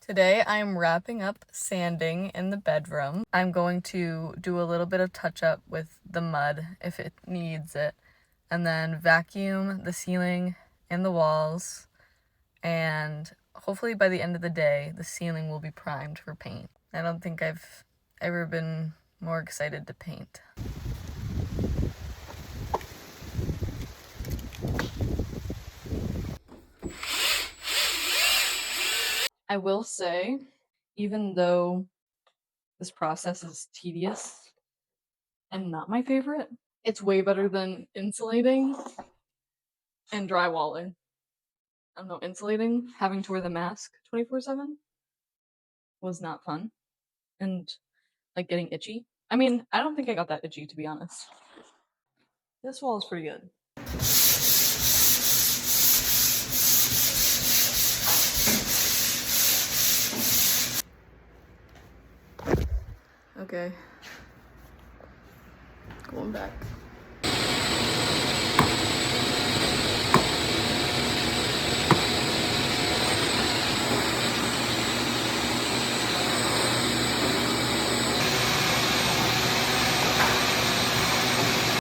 Today I'm wrapping up sanding in the bedroom. I'm going to do a little bit of touch up with the mud if it needs it, and then vacuum the ceiling and the walls, and hopefully by the end of the day the ceiling will be primed for paint. I don't think I've ever been more excited to paint. I will say, even though this process is tedious and not my favorite, it's way better than insulating and drywalling. I don't know, insulating, having to wear the mask 24/7 was not fun. And like getting itchy. I mean, I don't think I got that itchy, to be honest. This wall is pretty good. Okay. Going back.